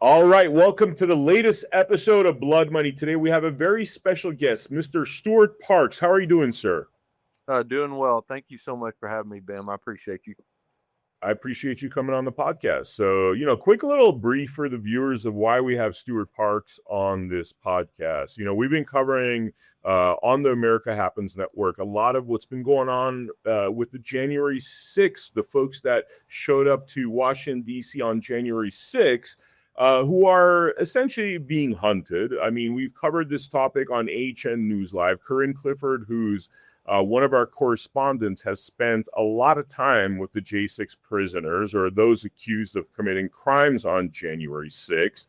All right, welcome to the latest episode of Blood Money. Today we have a very special guest, Mr. Stewart Parks. How are you doing, sir? Doing well. Thank you so much for having me, Ben. I appreciate you. I appreciate you coming on the podcast. So, quick little brief for the viewers of why we have Stewart Parks on this podcast. We've been covering on the America Happens Network a lot of what's been going on with the January 6th, the folks that showed up to Washington, D.C. on January 6th. Who are essentially being hunted. I mean, we've covered this topic on HN News Live. Corinne Clifford, who's one of our correspondents, has spent a lot of time with the J6 prisoners or those accused of committing crimes on January 6th.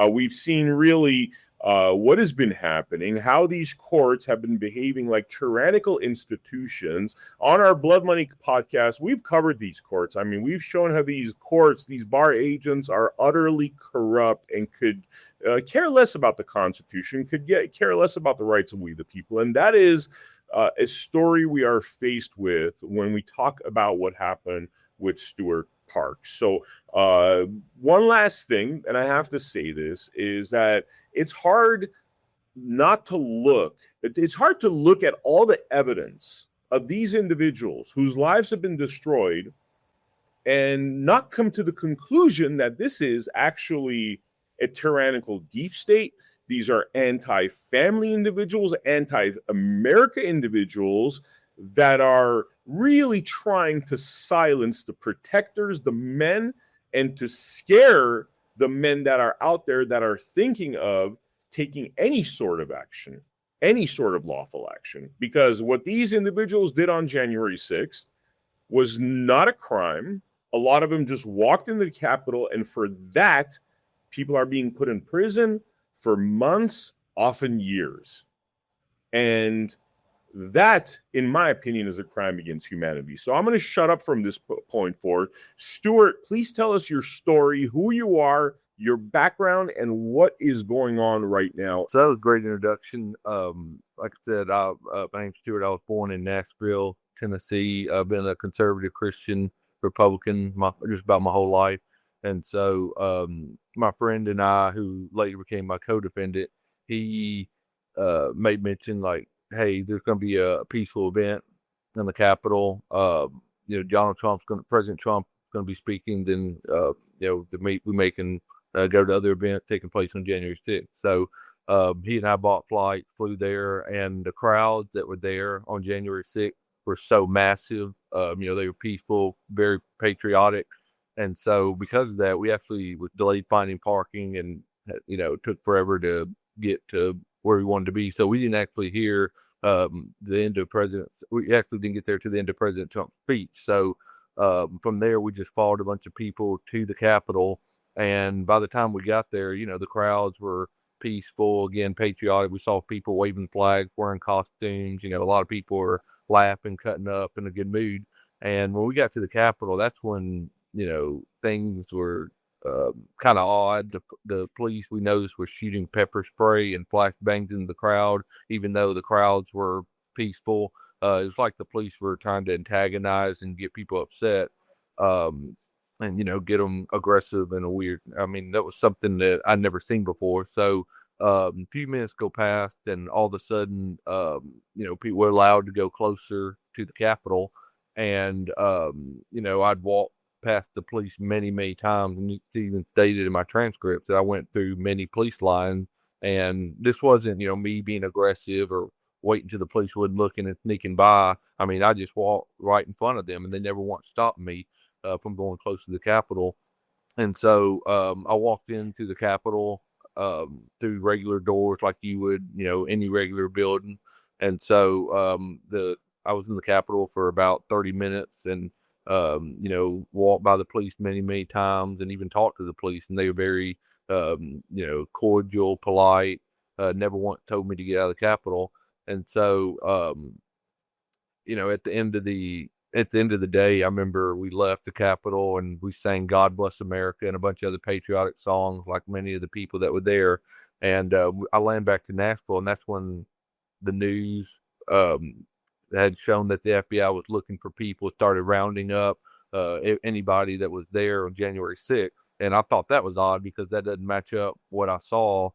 We've seen really what has been happening, how these courts have been behaving like tyrannical institutions. On our Blood Money podcast, we've covered these courts. I mean, we've shown how these courts, these bar agents are utterly corrupt and could care less about the Constitution, care less about the rights of we the people. And that is a story we are faced with when we talk about what happened with Stewart Parks. So one last thing, and I have to say this, is that it's hard to look at all the evidence of these individuals whose lives have been destroyed and not come to the conclusion that this is actually a tyrannical deep state. These are anti-family individuals, anti-America individuals that are really trying to silence the protectors, the men, and to scare the men that are out there that are thinking of taking any sort of action, any sort of lawful action. Because what these individuals did on January 6th was not a crime. A lot of them just walked into the Capitol, and for that, people are being put in prison for months, often years. And that, in my opinion, is a crime against humanity. So I'm going to shut up from this point forward. Stewart, please tell us your story, who you are, your background, and what is going on right now. So that was a great introduction. Like I said, my name's Stewart. I was born in Nashville, Tennessee. I've been a conservative Christian Republican just about my whole life. And so my friend and I, who later became my co-defendant, he made mention like, hey, there's going to be a peaceful event in the Capitol. President Trump going to be speaking. Then, we can go to other events taking place on January 6th. So he and I bought flights, flew there, and the crowds that were there on January 6th were so massive. They were peaceful, very patriotic. And so because of that, we actually was delayed finding parking and, it took forever to get to where we wanted to be. So we didn't actually hear the end of we actually didn't get there to the end of President Trump's speech. So from there, we just followed a bunch of people to the Capitol. And by the time we got there, the crowds were peaceful, again, patriotic. We saw people waving flags, wearing costumes. A lot of people were laughing, cutting up, in a good mood. And when we got to the Capitol, that's when things were kind of odd. The police, we noticed, were shooting pepper spray and flashbangs into the crowd, even though the crowds were peaceful. It was like the police were trying to antagonize and get people upset, and get them aggressive in a weird. I mean, that was something that I'd never seen before. So a few minutes go past, and all of a sudden, people were allowed to go closer to the Capitol, and I'd walk past the police many, many times, and it's even stated in my transcript that I went through many police lines. And this wasn't, me being aggressive or waiting till the police wasn't looking and sneaking by. I mean, I just walked right in front of them, and they never once stopped me from going close to the Capitol. And so I walked into the Capitol through regular doors like you would, any regular building. And so I was in the Capitol for about 30 minutes and walked by the police many, many times and even talked to the police, and they were very, cordial, polite, never once told me to get out of the Capitol. And so, at the end of the day, I remember we left the Capitol and we sang God Bless America and a bunch of other patriotic songs like many of the people that were there. And I landed back to Nashville, and that's when the news had shown that the FBI was looking for people, started rounding up anybody that was there on January 6th. And I thought that was odd because that doesn't match up what I saw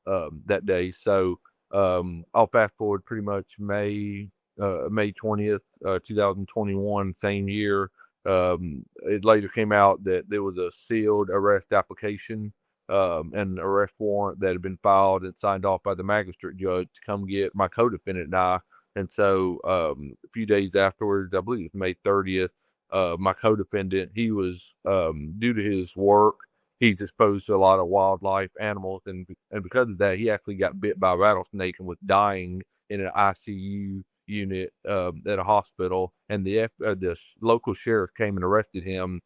that day. So I'll fast forward pretty much May 20th, 2021, same year. It later came out that there was a sealed arrest application and an arrest warrant that had been filed and signed off by the magistrate judge to come get my co-defendant and I. And so a few days afterwards, I believe it was May 30th, my co-defendant, he was due to his work, he's exposed to a lot of wildlife, animals, and because of that, he actually got bit by a rattlesnake and was dying in an ICU unit at a hospital. And the local sheriff came and arrested him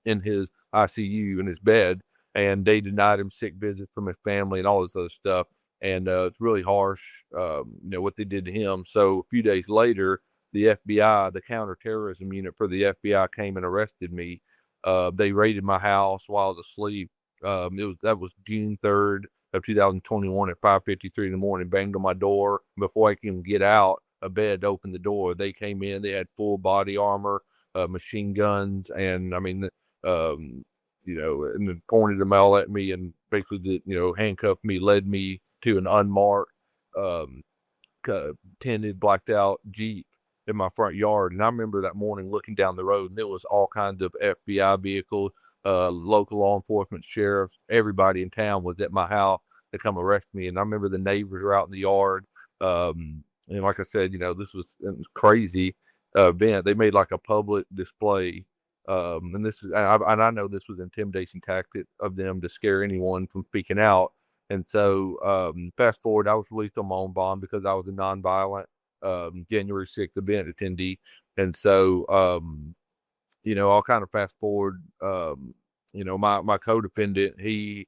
in his ICU in his bed, and they denied him sick visits from his family and all this other stuff. And it's really harsh, what they did to him. So a few days later, the FBI, the counterterrorism unit for the FBI, came and arrested me. They raided my house while I was asleep. That was June 3rd of 2021 at 5:53 in the morning. Banged on my door before I can even get out of bed to open the door. They came in. They had full body armor, machine guns, and I mean, and then pointed them all at me and basically did, handcuffed me, led me to an unmarked, tinted, blacked out Jeep in my front yard. And I remember that morning looking down the road, and there was all kinds of FBI vehicles, local law enforcement, sheriffs, everybody in town was at my house to come arrest me. And I remember the neighbors were out in the yard. And like I said, this was a crazy event. They made like a public display. And I know this was intimidation tactic of them to scare anyone from speaking out. And so, fast forward, I was released on my own bond because I was a nonviolent January 6th event attendee. And so, I'll kind of fast forward. My co-defendant, I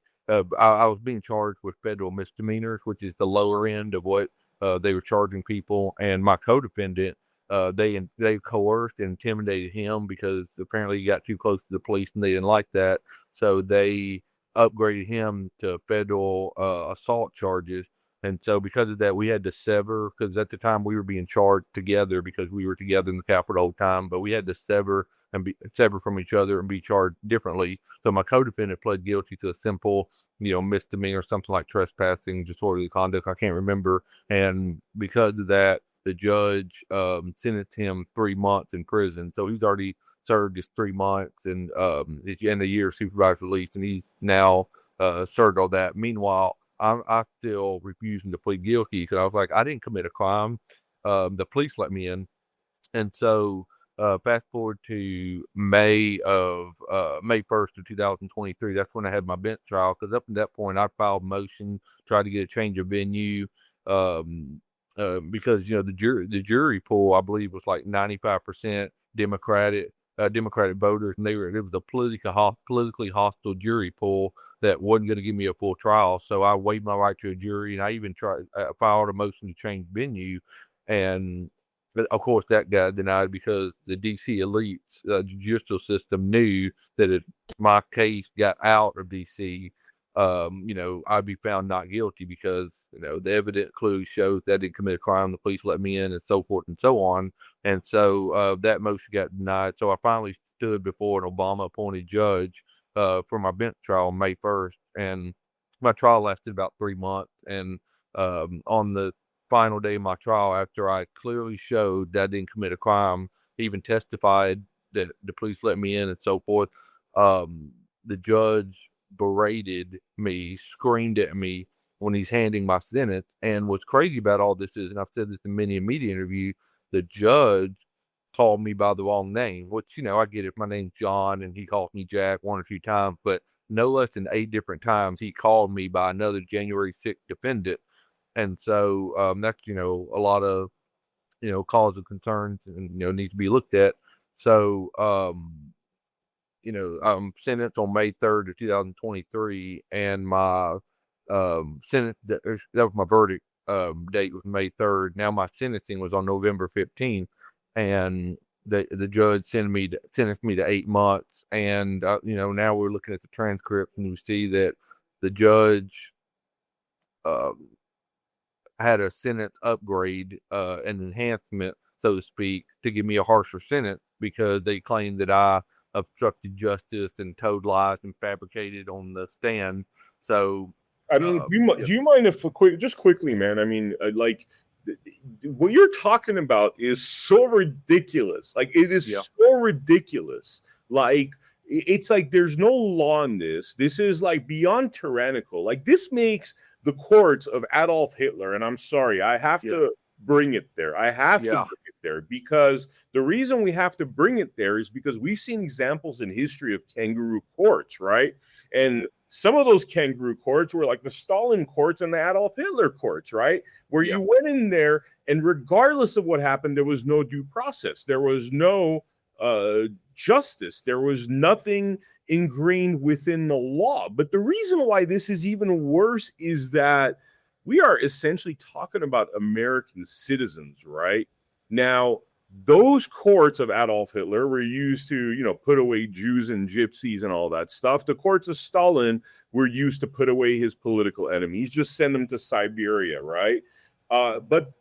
was being charged with federal misdemeanors, which is the lower end of what they were charging people. And my co-defendant, they coerced and intimidated him because apparently he got too close to the police and they didn't like that. So they upgraded him to federal assault charges. And so because of that, we had to sever, because at the time we were being charged together because we were together in the Capitol the whole time, but we had to sever from each other and be charged differently. So my co-defendant pled guilty to a simple, misdemeanor, something like trespassing, disorderly conduct. I can't remember. And because of that, the judge sentenced him 3 months in prison. So he's already served his 3 months and in a year of supervised release, and he's now served all that. Meanwhile, I still refusing to plead guilty because I was like, I didn't commit a crime. The police let me in. And so fast forward to May 1st of 2023. That's when I had my bench trial, because up to that point I filed motion, tried to get a change of venue, because the jury pool, I believe, was like 95% Democratic voters, and it was a politically hostile jury pool that wasn't going to give me a full trial. So I waived my right to a jury, and I even filed a motion to change venue, and of course that got denied because the DC elites, judicial system, knew that if my case got out of DC, I'd be found not guilty because, the evident clues showed that I didn't commit a crime. The police let me in, and so forth and so on. And so that motion got denied. So I finally stood before an Obama-appointed judge for my bench trial on May 1st. And my trial lasted about 3 months. And on the final day of my trial, after I clearly showed that I didn't commit a crime, even testified that the police let me in and so forth, the judge berated me, screamed at me when he's handing my sentence. And what's crazy about all this is, and I've said this in many a media interview, the judge called me by the wrong name, which, I get it. My name's John, and he called me Jack 1 or 2 times, but no less than 8 different times he called me by another January 6th defendant. And so that's, a lot of, cause of concerns and, need to be looked at. So, I'm sentenced on May 3rd of 2023, and my sentence, that was my verdict date, was May 3rd. Now my sentencing was on November 15th, and the judge sentenced me to 8 months. And now we're looking at the transcript, and we see that the judge had a sentence upgrade, an enhancement, so to speak, to give me a harsher sentence because they claimed that I obstructed justice and told lies and fabricated on the stand. So, I mean, yeah, do you mind if just quickly, man? I mean, what you're talking about is so ridiculous. Like it yeah, is so ridiculous. Like it's like there's no law in this. This is like beyond tyrannical. Like this makes the courts of Adolf Hitler, and I'm sorry, I have yeah, to bring it there. I have to yeah, bring it there because the reason we have to bring it there is because we've seen examples in history of kangaroo courts, right? And some of those kangaroo courts were like the Stalin courts and the Adolf Hitler courts, right? Where yeah, you went in there and regardless of what happened, there was no due process. There was no justice. There was nothing ingrained within the law. But the reason why this is even worse is that we are essentially talking about American citizens, right? Now, those courts of Adolf Hitler were used to, put away Jews and gypsies and all that stuff. The courts of Stalin were used to put away his political enemies, just send them to Siberia, right? But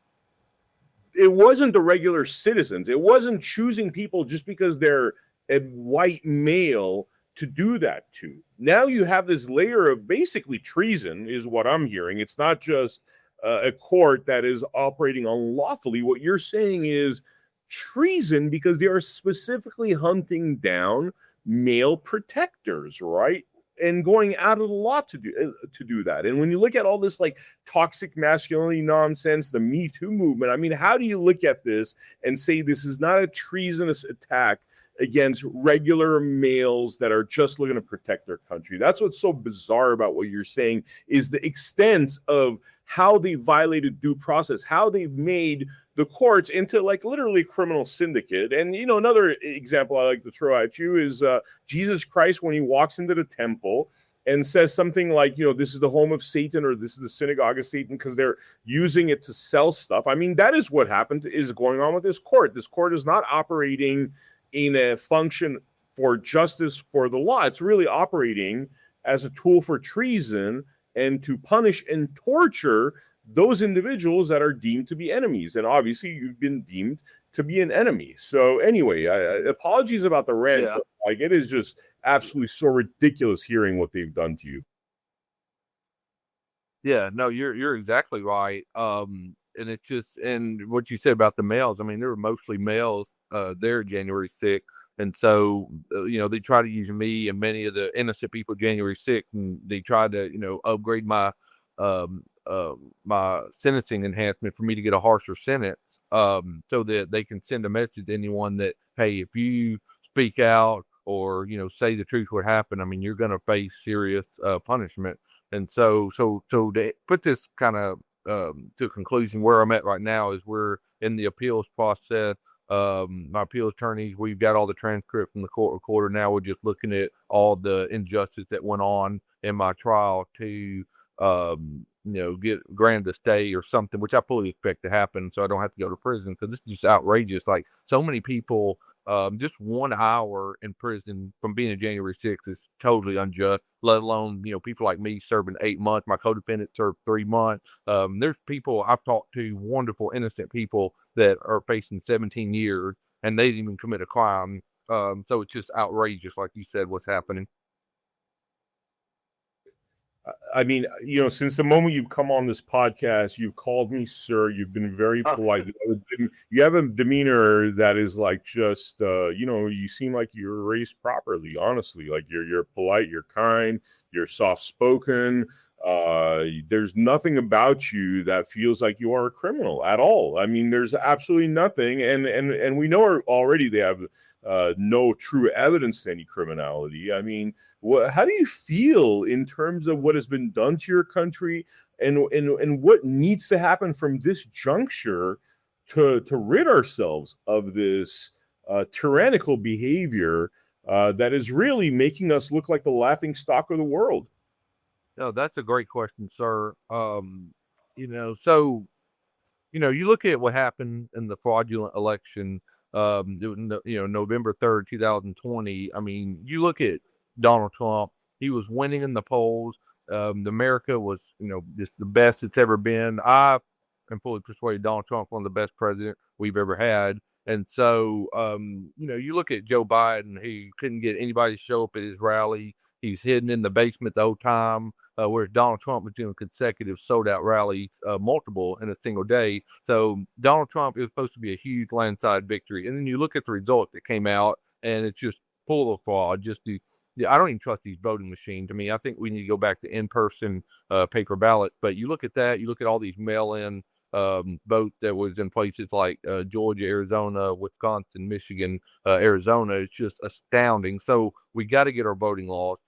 it wasn't the regular citizens. It wasn't choosing people just because they're a white male to do that to. Now you have this layer of basically treason, is what I'm hearing. It's not just a court that is operating unlawfully. What you're saying is treason because they are specifically hunting down male protectors, right? And going out of the law to do that. And when you look at all this like toxic masculinity nonsense, the Me Too movement, I mean, how do you look at this and say this is not a treasonous attack against regular males that are just looking to protect their country? That's what's so bizarre about what you're saying is the extent of how they violated due process, how they've made the courts into like literally a criminal syndicate. And another example I like to throw at you is Jesus Christ when he walks into the temple and says something like, this is the home of Satan or this is the synagogue of Satan because they're using it to sell stuff. I mean, that is what happened is going on with this court. This court is not operating in a function for justice for the law. It's really operating as a tool for treason and to punish and torture those individuals that are deemed to be enemies. And obviously, you've been deemed to be an enemy. So anyway, apologies about the rant, yeah. but like it is just absolutely so ridiculous hearing what they've done to you. Yeah, no, you're exactly right. And it's just and what you said about the males. I mean, there were mostly males there January 6th, and so they try to use me and many of the innocent people January 6th, and they try to upgrade my my sentencing enhancement for me to get a harsher sentence, so that they can send a message to anyone that hey, if you speak out or say the truth what happened, I mean, you're going to face serious punishment. And so to put this kind of to a conclusion, where I'm at right now is we're in the appeals process. My appeals attorneys, we've got all the transcript from the court recorder. Now we're just looking at all the injustice that went on in my trial to, get granted a stay or something, which I fully expect to happen, so I don't have to go to prison because this is just outrageous. Like so many people. Just 1 hour in prison from being a January 6th is totally unjust, let alone, people like me serving 8 months. My co-defendant served 3 months. There's people I've talked to, wonderful, innocent people that are facing 17 years and they didn't even commit a crime. So it's just outrageous, like you said, what's happening. I mean, since the moment you've come on this podcast, you've called me sir. You've been very polite. You have a demeanor that is like just, you seem like you're raised properly. Honestly, like you're polite, you're kind, you're soft spoken. There's nothing about you that feels like you are a criminal at all. I mean, there's absolutely nothing, and we know already they have no true evidence to any criminality. I mean, how do you feel in terms of what has been done to your country and what needs to happen from this juncture to rid ourselves of this tyrannical behavior that is really making us look like the laughing stock of the world? No, that's a great question, sir. So you look at what happened in the fraudulent election, November 3rd, 2020. I mean, you look at Donald Trump, he was winning in the polls. America was, just the best it's ever been. I am fully persuaded Donald Trump one of the best presidents we've ever had. And so, you look at Joe Biden, he couldn't get anybody to show up at his rally. He's hidden in the basement the whole time, whereas Donald Trump was doing consecutive sold out rallies, multiple in a single day. So Donald Trump is supposed to be a huge landslide victory. And then you look at the result that came out, and it's just full of fraud. Yeah, I don't even trust these voting machines. I mean, I think we need to go back to in-person paper ballot. But you look at that, you look at all these mail-in vote that was in places like Georgia, Arizona, Wisconsin, Michigan, Arizona. It's just astounding. So we got to get our voting laws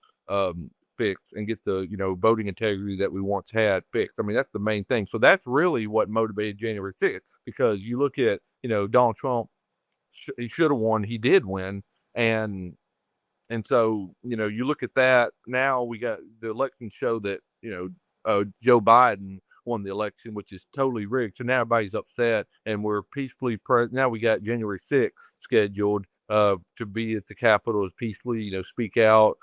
fixed and get the voting integrity that we once had fixed. I mean, that's the main thing. So that's really what motivated January 6th, because you look at Donald Trump. He should have won. He did win, and so, you look at that. Now we got the election show that, Joe Biden won the election, which is totally rigged. So now everybody's upset, and we're peacefully now we got January 6th scheduled to be at the Capitol peacefully, speak out.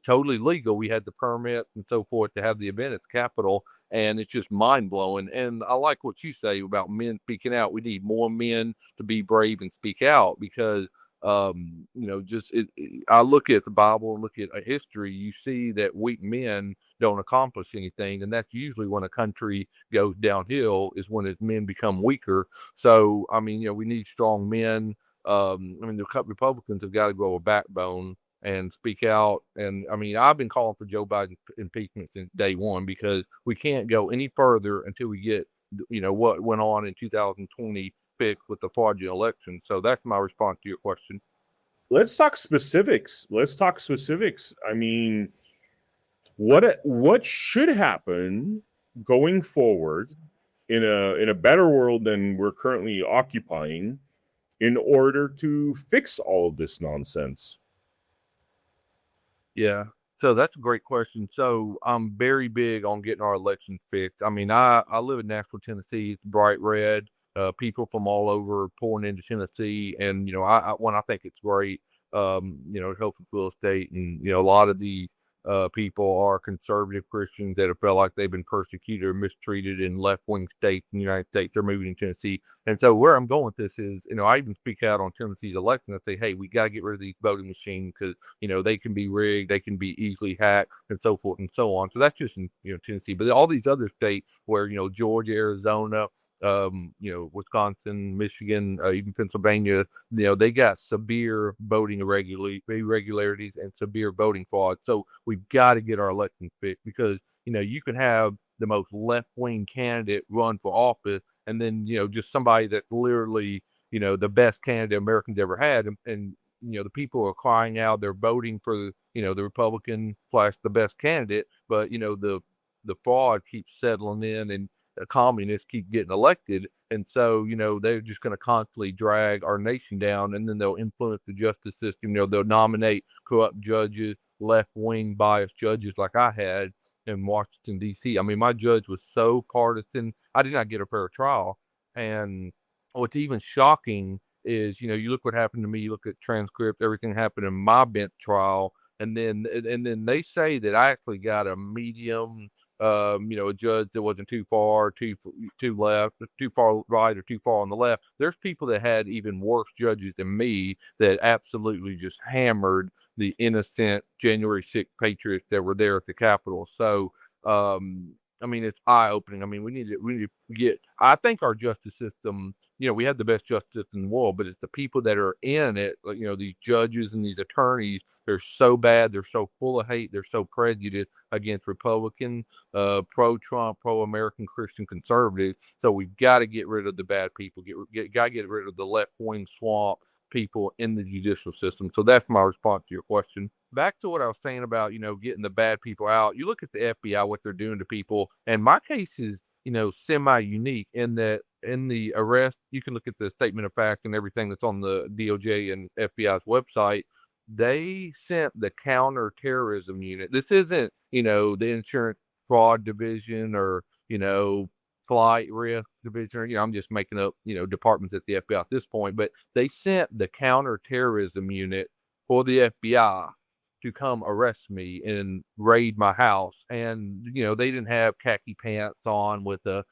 Totally legal. We had the permit and so forth to have the event at the Capitol, and it's just mind blowing. And I like what you say about men speaking out. We need more men to be brave and speak out, because I look at the Bible and look at a history, you see that weak men don't accomplish anything, and that's usually when a country goes downhill, is when its men become weaker. So I mean, we need strong men. The Republicans have got to grow a backbone and speak out. And I mean, I've been calling for Joe Biden impeachment since day one, because we can't go any further until we get what went on in 2020 fixed with the fraudulent election. So that's my response to your question. Let's talk specifics. I mean, what should happen going forward in a better world than we're currently occupying, in order to fix all of this nonsense? Yeah. So that's a great question. So I'm very big on getting our election fixed. I mean, I live in Nashville, Tennessee. It's bright red. People from all over pouring into Tennessee, and I think it's great. It helps with real estate, and a lot of the people are conservative Christians that have felt like they've been persecuted or mistreated in left-wing states in the United States. They're moving to Tennessee. And so where I'm going with this is, I even speak out on Tennessee's election. I say, hey, we got to get rid of these voting machines, because, they can be rigged, they can be easily hacked, and so forth and so on. So that's just in, Tennessee. But all these other states where, Georgia, Arizona, Wisconsin, Michigan, even Pennsylvania, they got severe voting irregularities and severe voting fraud. So we've got to get our election fixed, because, you can have the most left-wing candidate run for office, and then, just somebody that literally, the best candidate Americans ever had. And the people are crying out, they're voting for, the Republican plus the best candidate, but, the fraud keeps settling in, and communists keep getting elected. And so, they're just going to constantly drag our nation down, and then they'll influence the justice system. They'll nominate corrupt judges, left-wing biased judges like I had in Washington, D.C. I mean, my judge was so partisan, I did not get a fair trial. And what's even shocking is, you look what happened to me, you look at transcript, everything happened in my bench trial, and then they say that I actually got a medium, a judge that wasn't too far, too left, too far right, or too far on the left. There's people that had even worse judges than me that absolutely just hammered the innocent January 6th patriots that were there at the Capitol. So, I mean, it's eye opening. I mean, we need to get. I think our justice system, we have the best justice system in the world, but it's the people that are in it. Like, these judges and these attorneys, they're so bad. They're so full of hate. They're so prejudiced against Republican, pro-Trump, pro-American Christian conservatives. So we've got to get rid of the bad people. Got to get rid of the left-wing swamp people in the judicial system. So that's my response to your question. Back to what I was saying about, getting the bad people out. You look at the FBI, what they're doing to people, and my case is, semi-unique in that in the arrest, you can look at the statement of fact and everything that's on the DOJ and FBI's website. They sent the counterterrorism unit. This isn't, the insurance fraud division or, flight risk division. I'm just making up, departments at the FBI at this point, but they sent the counterterrorism unit for the FBI to come arrest me and raid my house. And, they didn't have khaki pants on with a,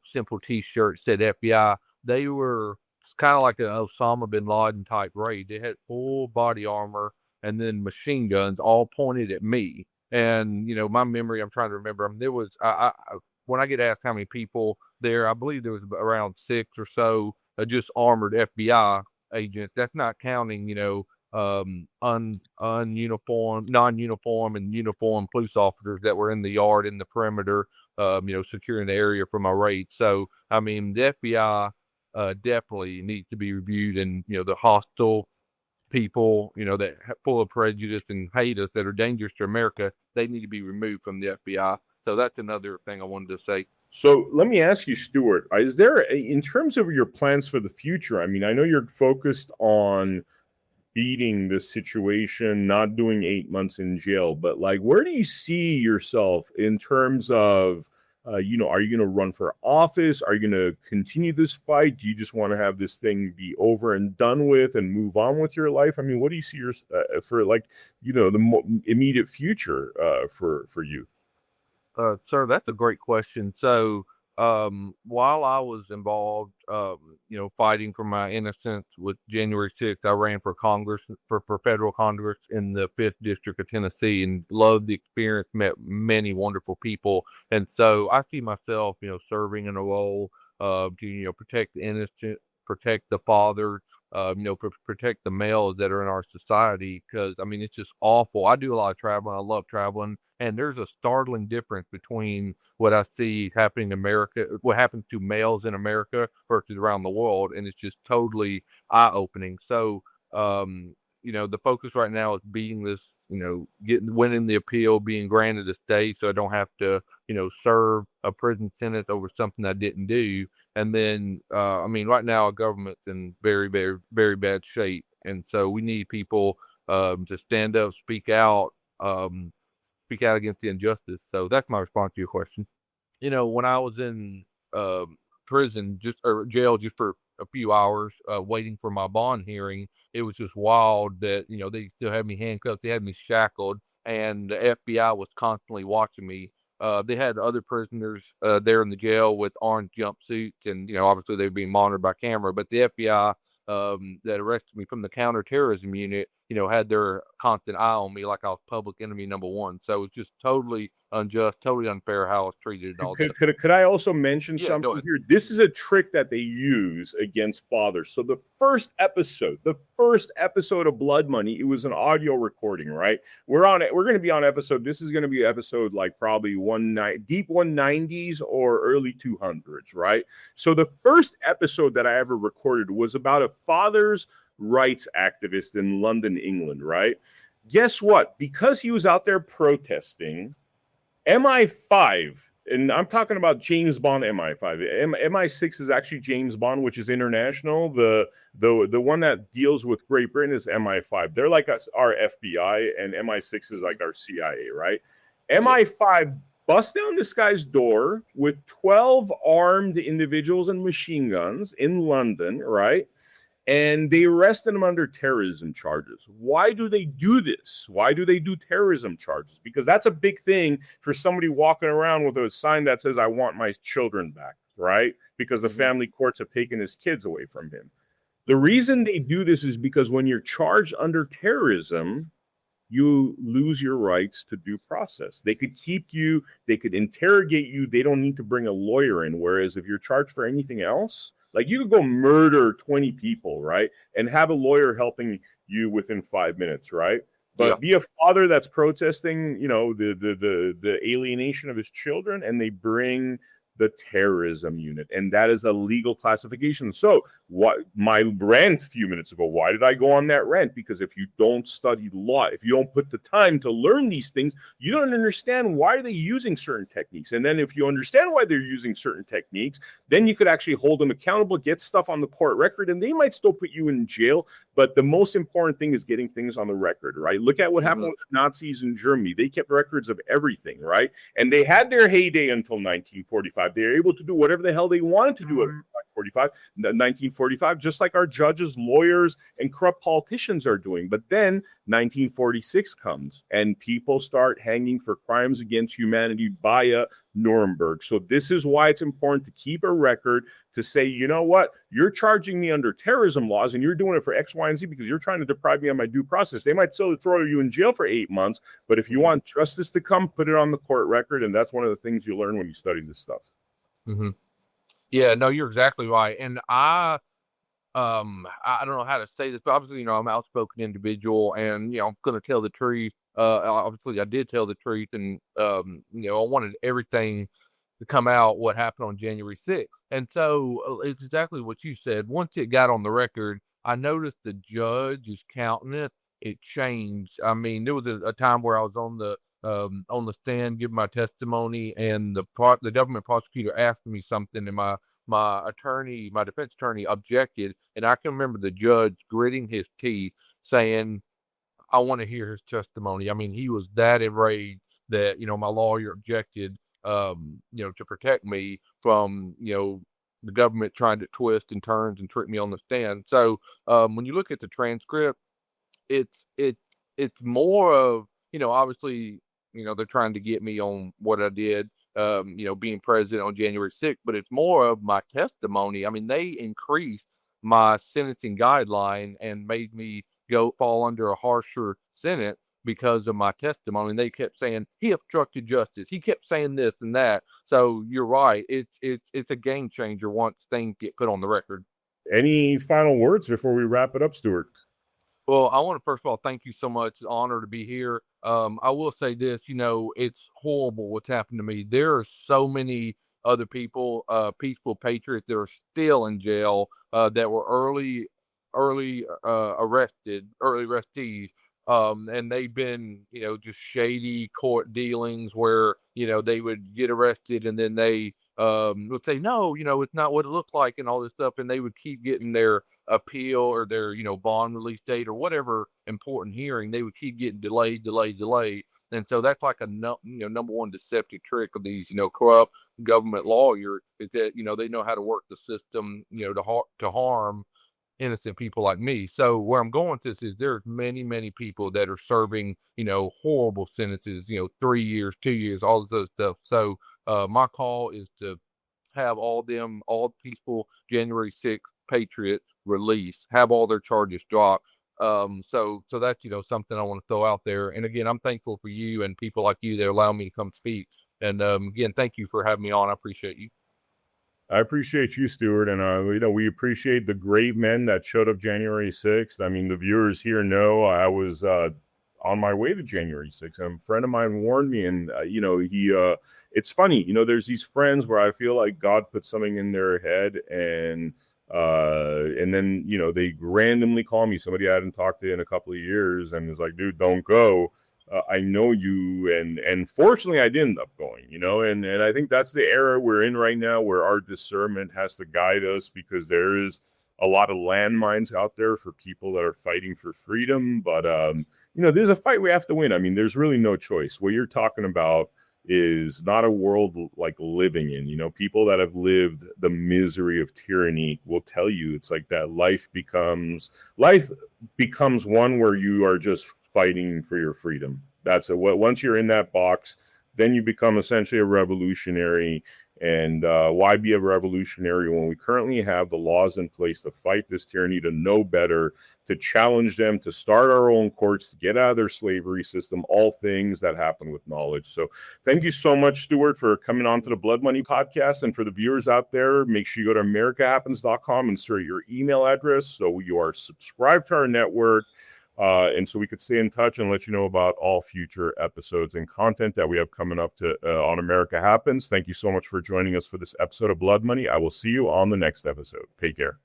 simple t-shirt that said FBI. They were it's kind of like an Osama bin Laden type raid. They had full body armor and then machine guns all pointed at me. And my memory, I'm trying to remember. There was when I get asked how many people there, I believe there was around 6 or so just armored FBI agents. That's not counting ununiformed, non-uniform, and uniformed police officers that were in the yard, in the perimeter, securing the area for my raid. So, I mean, the FBI definitely needs to be reviewed, and the hostile people, that full of prejudice and hate us, that are dangerous to America, they need to be removed from the FBI. So that's another thing I wanted to say. So let me ask you, Stuart, is there, in terms of your plans for the future, I mean, I know you're focused on beating this situation, not doing 8 months in jail, but like, where do you see yourself in terms of, are you going to run for office? Are you going to continue this fight? Do you just want to have this thing be over and done with and move on with your life? I mean, what do you see for like, the immediate future for you? Sir, that's a great question. So, while I was involved, fighting for my innocence with January 6th, I ran for Congress, for federal Congress in the 5th District of Tennessee, and loved the experience, met many wonderful people. And so I see myself, serving in a role to, protect the innocent, protect the fathers, protect the males that are in our society. Because, I mean, it's just awful. I do a lot of traveling. I love traveling. And there's a startling difference between what I see happening in America, what happens to males in America versus around the world. And it's just totally eye-opening. So, the focus right now is beating this, winning the appeal, being granted a stay so I don't have to, serve a prison sentence over something I didn't do. And then, right now our government's in very, very, very bad shape. And so we need people to stand up, speak out against the injustice. So that's my response to your question. When I was in prison, or jail, just for a few hours, waiting for my bond hearing, it was just wild that they still had me handcuffed, they had me shackled, and the FBI was constantly watching me. They had other prisoners there in the jail with orange jumpsuits, and obviously they were being monitored by camera. But the FBI that arrested me from the counterterrorism unit, had their constant eye on me like I was public enemy number one. So it's just totally unjust, totally unfair how I was treated. And all that. Could I also mention Yeah, something here? This is a trick that they use against fathers. So the first episode of Blood Money, it was an audio recording, right? We're going to be on episode. This is going to be episode like probably deep 190s or early 200s, right? So the first episode that I ever recorded was about a father's rights activist in London, England, right? Guess what? Because he was out there protesting, MI5, and I'm talking about James Bond MI5. MI6 is actually James Bond, which is international. The one that deals with Great Britain is MI5. They're like our FBI, and MI6 is like our CIA, right? MI5 busts down this guy's door with 12 armed individuals and machine guns in London, right? And they arrested him under terrorism charges. Why do they do this? Why do they do terrorism charges? Because that's a big thing for somebody walking around with a sign that says, "I want my children back," right? Because the family courts have taken his kids away from him. The reason they do this is because when you're charged under terrorism, you lose your rights to due process. They could keep you, they could interrogate you. They don't need to bring a lawyer in. Whereas if you're charged for anything else, like you could go murder 20 people, right? And have a lawyer helping you within 5 minutes, right? But be a father that's protesting, the alienation of his children, and they bring the terrorism unit, and that is a legal classification. So what my rant a few minutes ago, why did I go on that rant? Because if you don't study law, if you don't put the time to learn these things, you don't understand why are they using certain techniques. And then if you understand why they're using certain techniques, then you could actually hold them accountable, get stuff on the court record, and they might still put you in jail. But the most important thing is getting things on the record, right? Look at what happened with the Nazis in Germany. They kept records of everything, right? And they had their heyday until 1945. They were able to do whatever the hell they wanted to do at 1945, just like our judges, lawyers, and corrupt politicians are doing. But then 1946 comes and people start hanging for crimes against humanity via Nuremberg. So this is why it's important to keep a record, to say, you know what, you're charging me under terrorism laws and you're doing it for X, Y, and Z because you're trying to deprive me of my due process. They might still throw you in jail for 8 months, but if you want justice to come, put it on the court record. And that's one of the things you learn when you study this stuff. Mm-hmm. Yeah, no, you're exactly right. And I don't know how to say this, but obviously, I'm an outspoken individual and, I'm going to tell the truth. Obviously I did tell the truth and, I wanted everything to come out what happened on January 6th. And so it's exactly what you said. Once it got on the record, I noticed the judge is counting it. It changed. I mean, there was a time where I was on the stand giving my testimony, and the government prosecutor asked me something, and my defense attorney objected, and I can remember the judge gritting his teeth, saying, "I want to hear his testimony." I mean, he was that enraged that my lawyer objected, to protect me from the government trying to twist and turns and trick me on the stand. So when you look at the transcript, it's more of obviously they're trying to get me on what I did, being president on January 6th, but it's more of my testimony. I mean, they increased my sentencing guideline and made me fall under a harsher sentence because of my testimony. And they kept saying he obstructed justice. He kept saying this and that. So you're right. It's a game changer once things get put on the record. Any final words before we wrap it up, Stewart? Well, I want to first of all thank you so much. It's an honor to be here. I will say this, it's horrible what's happened to me. There are so many other people, peaceful patriots that are still in jail, that were early arrestees. And they've been, just shady court dealings where, they would get arrested and then they would say, no, it's not what it looked like and all this stuff. And they would keep getting their appeal or their, bond release date or whatever important hearing. They would keep getting delayed. And so that's like a number one deceptive trick of these, corrupt government lawyers is that, they know how to work the system, to harm innocent people like me. So where I'm going with this is there's many, many people that are serving, horrible sentences, 3 years, 2 years, all of those stuff. So my call is to have all peaceful January 6th patriots released, have all their charges dropped. So that's, something I want to throw out there. And again, I'm thankful for you and people like you that allow me to come speak. And again, thank you for having me on. I appreciate you. I appreciate you, Stewart, and we appreciate the great men that showed up January 6th. I mean, the viewers here know I was on my way to January 6th, and a friend of mine warned me, and it's funny, there's these friends where I feel like God put something in their head, and then they randomly call me, somebody I hadn't talked to in a couple of years, and it's like, dude, don't go. I know you, and fortunately I did end up going, and I think that's the era we're in right now where our discernment has to guide us, because there is a lot of landmines out there for people that are fighting for freedom. But, there's a fight we have to win. I mean, there's really no choice. What you're talking about is not a world like living in, people that have lived the misery of tyranny will tell you it's like that life becomes one where you are just fighting for your freedom. That's once you're in that box, then you become essentially a revolutionary. And why be a revolutionary when we currently have the laws in place to fight this tyranny, to know better, to challenge them, to start our own courts, to get out of their slavery system, all things that happen with knowledge. So thank you so much, Stewart, for coming on to the Blood Money podcast. And for the viewers out there, make sure you go to americahappens.com, insert your email address so you are subscribed to our network. And so we could stay in touch and let you know about all future episodes and content that we have coming up on America Happens. Thank you so much for joining us for this episode of Blood Money. I will see you on the next episode. Take care.